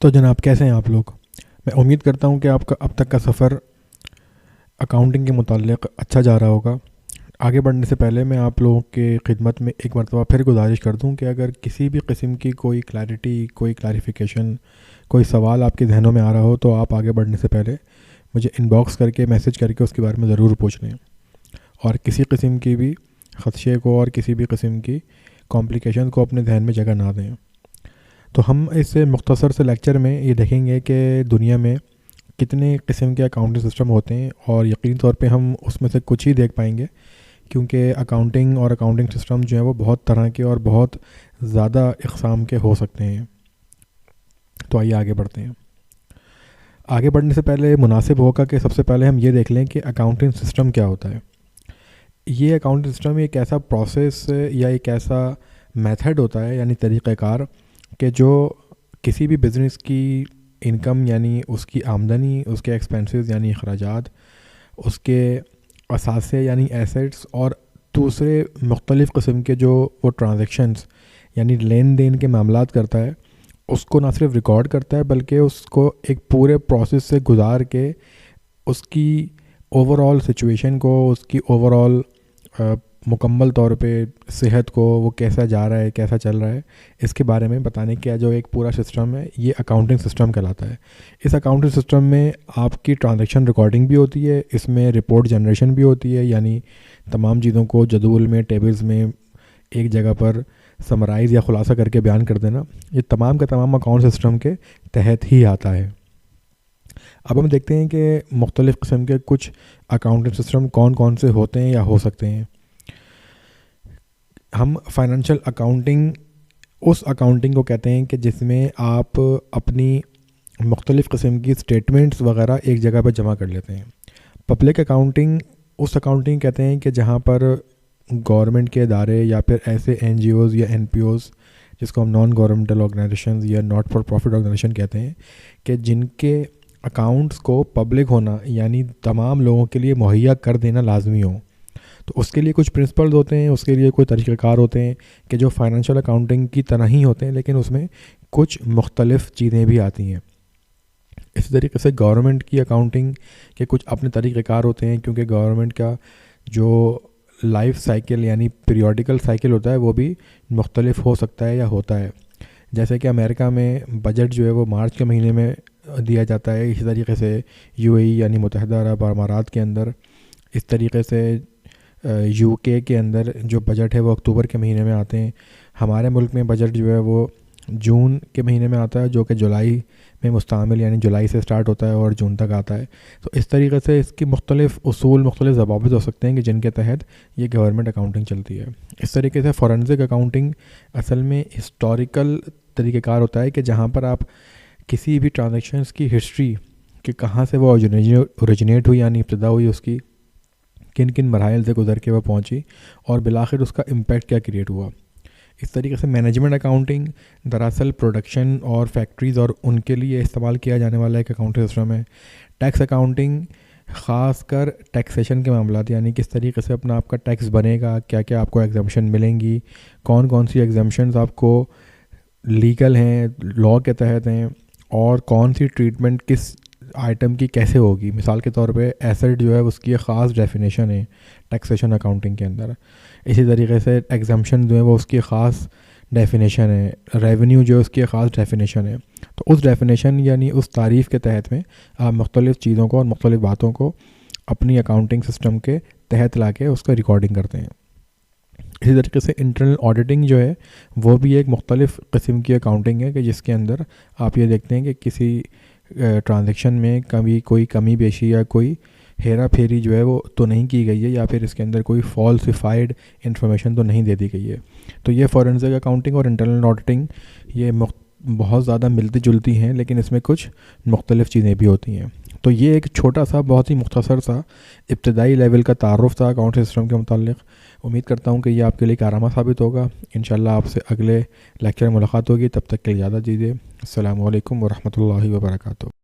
تو جناب کیسے ہیں آپ لوگ؟ میں امید کرتا ہوں کہ آپ کا اب تک کا سفر اکاؤنٹنگ کے متعلق اچھا جا رہا ہوگا۔ آگے بڑھنے سے پہلے میں آپ لوگوں کی خدمت میں ایک مرتبہ پھر گزارش کر دوں کہ اگر کسی بھی قسم کی کوئی کلیئرٹی، کوئی کلیریفیکیشن، کوئی سوال آپ کے ذہنوں میں آ رہا ہو تو آپ آگے بڑھنے سے پہلے مجھے ان باکس کر کے میسج کر کے اس کے بارے میں ضرور پوچھ لیں، اور کسی قسم کی بھی خدشے کو اور کسی بھی قسم کی کمپلیکیشن کو اپنے ذہن میں جگہ نہ دیں۔ تو ہم اس مختصر سے لیکچر میں یہ دیکھیں گے کہ دنیا میں کتنے قسم کے اکاؤنٹنگ سسٹم ہوتے ہیں، اور یقینی طور پہ ہم اس میں سے کچھ ہی دیکھ پائیں گے، کیونکہ اکاؤنٹنگ اور اکاؤنٹنگ سسٹم جو ہیں وہ بہت طرح کے اور بہت زیادہ اقسام کے ہو سکتے ہیں۔ تو آئیے آگے بڑھتے ہیں۔ آگے بڑھنے سے پہلے مناسب ہوگا کہ سب سے پہلے ہم یہ دیکھ لیں کہ اکاؤنٹنگ سسٹم کیا ہوتا ہے۔ یہ اکاؤنٹنگ سسٹم ایک ایسا پروسیس یا ایک ایسا میتھڈ ہوتا ہے، یعنی طریقہ کار، کہ جو کسی بھی بزنس کی انکم یعنی اس کی آمدنی، اس کے ایکسپینسز یعنی اخراجات، اس کے اثاثے یعنی ایسیٹس، اور دوسرے مختلف قسم کے جو وہ ٹرانزیکشنز یعنی لین دین کے معاملات کرتا ہے، اس کو نہ صرف ریکارڈ کرتا ہے بلکہ اس کو ایک پورے پروسیس سے گزار کے اس کی اوور آل سچویشن کو، اس کی اوور آل مکمل طور پہ صحت کو، وہ کیسا جا رہا ہے، کیسا چل رہا ہے، اس کے بارے میں بتانے کا جو ایک پورا سسٹم ہے، یہ اکاؤنٹنگ سسٹم کہلاتا ہے۔ اس اکاؤنٹنگ سسٹم میں آپ کی ٹرانزیکشن ریکارڈنگ بھی ہوتی ہے، اس میں رپورٹ جنریشن بھی ہوتی ہے، یعنی تمام چیزوں کو جدول میں، ٹیبلز میں ایک جگہ پر سمرائز یا خلاصہ کر کے بیان کر دینا، یہ تمام کا تمام اکاؤنٹ سسٹم کے تحت ہی آتا ہے۔ اب ہم دیکھتے ہیں کہ مختلف قسم کے کچھ اکاؤنٹنگ سسٹم کون کون سے ہوتے ہیں یا ہو سکتے ہیں۔ ہم فائنینشیل اکاؤنٹنگ اس اکاؤنٹنگ کو کہتے ہیں کہ جس میں آپ اپنی مختلف قسم کی اسٹیٹمنٹس وغیرہ ایک جگہ پہ جمع کر لیتے ہیں۔ پبلک اکاؤنٹنگ اس اکاؤنٹنگ کہتے ہیں کہ جہاں پر گورنمنٹ کے ادارے یا پھر ایسے این جی اوز یا این پی اوز، جس کو ہم نان گورنمنٹل آرگنائزیشنز یا ناٹ فار پروفٹ آرگنائزیشن کہتے ہیں، کہ جن کے اکاؤنٹس کو پبلک ہونا یعنی تمام لوگوں کے لیے مہیا کر دینا لازمی ہو۔ تو اس کے لیے کچھ پرنسپلز ہوتے ہیں، اس کے لیے کوئی طریقہ کار ہوتے ہیں کہ جو فائنینشیل اکاؤنٹنگ کی طرح ہی ہوتے ہیں، لیکن اس میں کچھ مختلف چیزیں بھی آتی ہیں۔ اسی طریقے سے گورنمنٹ کی اکاؤنٹنگ کے کچھ اپنے طریقہ کار ہوتے ہیں، کیونکہ گورنمنٹ کا جو لائف سائیکل یعنی پیریوڈیکل سائیکل ہوتا ہے وہ بھی مختلف ہو سکتا ہے یا ہوتا ہے۔ جیسے کہ امریکہ میں بجٹ جو ہے وہ مارچ کے مہینے میں دیا جاتا ہے، اسی طریقے سے یو اے ای یعنی متحدہ عرب امارات کے اندر، اس طریقے سے یو کے اندر جو بجٹ ہے وہ اکتوبر کے مہینے میں آتے ہیں۔ ہمارے ملک میں بجٹ جو ہے وہ جون کے مہینے میں آتا ہے، جو کہ جولائی میں مستعمل یعنی جولائی سے سٹارٹ ہوتا ہے اور جون تک آتا ہے۔ تو اس طریقے سے اس کی مختلف اصول، مختلف ضوابط ہو سکتے ہیں کہ جن کے تحت یہ گورنمنٹ اکاؤنٹنگ چلتی ہے۔ اس طریقے سے فورنزک اکاؤنٹنگ اصل میں ہسٹوریکل طریقہ کار ہوتا ہے کہ جہاں پر آپ کسی بھی ٹرانزیکشنز کی ہسٹری کہ کہاں سے وہ اوریجنیٹ ہوئی یعنی ابتدا ہوئی، اس کی کن کن مراحل سے گزر کے وہ پہنچی، اور بالآخر اس کا امپیکٹ کیا کریٹ ہوا۔ اس طریقے سے مینجمنٹ اکاؤنٹنگ دراصل پروڈکشن اور فیکٹریز اور ان کے لیے استعمال کیا جانے والا ایک اکاؤنٹنگ سسٹم ہے۔ ٹیکس اکاؤنٹنگ خاص کر ٹیکسیشن کے معاملات، یعنی کس طریقے سے اپنا آپ کا ٹیکس بنے گا، کیا کیا آپ کو ایگزمپشن ملیں گی، کون کون سی ایگزمپشنز آپ کو لیگل ہیں، لاء کے تحت ہیں، اور کون سی ٹریٹمنٹ کس آئٹم کی کیسے ہوگی۔ مثال کے طور پہ ایسٹ جو ہے اس کی ایک خاص ڈیفینیشن ہے ٹیکسیشن اکاؤنٹنگ کے اندر، اسی طریقے سے ایگزمپشن جو ہے وہ اس کی خاص ڈیفینیشن ہے، ریونیو جو ہے اس کی خاص ڈیفینیشن ہے۔ تو اس ڈیفینیشن یعنی اس تعریف کے تحت میں آپ مختلف چیزوں کو اور مختلف باتوں کو اپنی اکاؤنٹنگ سسٹم کے تحت لا کے اس کا ریکارڈنگ کرتے ہیں۔ اسی طریقے سے انٹرنل آڈیٹنگ جو ہے وہ بھی ایک مختلف قسم کی اکاؤنٹنگ ہے کہ جس کے اندر آپ یہ دیکھتے ہیں کہ کسی ٹرانزیکشن میں کبھی کوئی کمی بیشی یا کوئی ہیرا پھیری جو ہے وہ تو نہیں کی گئی ہے، یا پھر اس کے اندر کوئی فالسیفائڈ انفارمیشن تو نہیں دے دی گئی ہے۔ تو یہ فورنزک اکاؤنٹنگ اور انٹرنل آڈیٹنگ یہ بہت زیادہ ملتی جلتی ہیں، لیکن اس میں کچھ مختلف چیزیں بھی ہوتی ہیں۔ تو یہ ایک چھوٹا سا، بہت ہی مختصر سا ابتدائی لیول کا تعارف تھا اکاؤنٹ سسٹم کے متعلق۔ امید کرتا ہوں کہ یہ آپ کے لیے کارآمد ثابت ہوگا۔ انشاءاللہ آپ سے اگلے لیکچر میں ملاقات ہوگی، تب تک کے لیے اجازت دیجیے۔ السلام علیکم ورحمۃ اللہ وبرکاتہ۔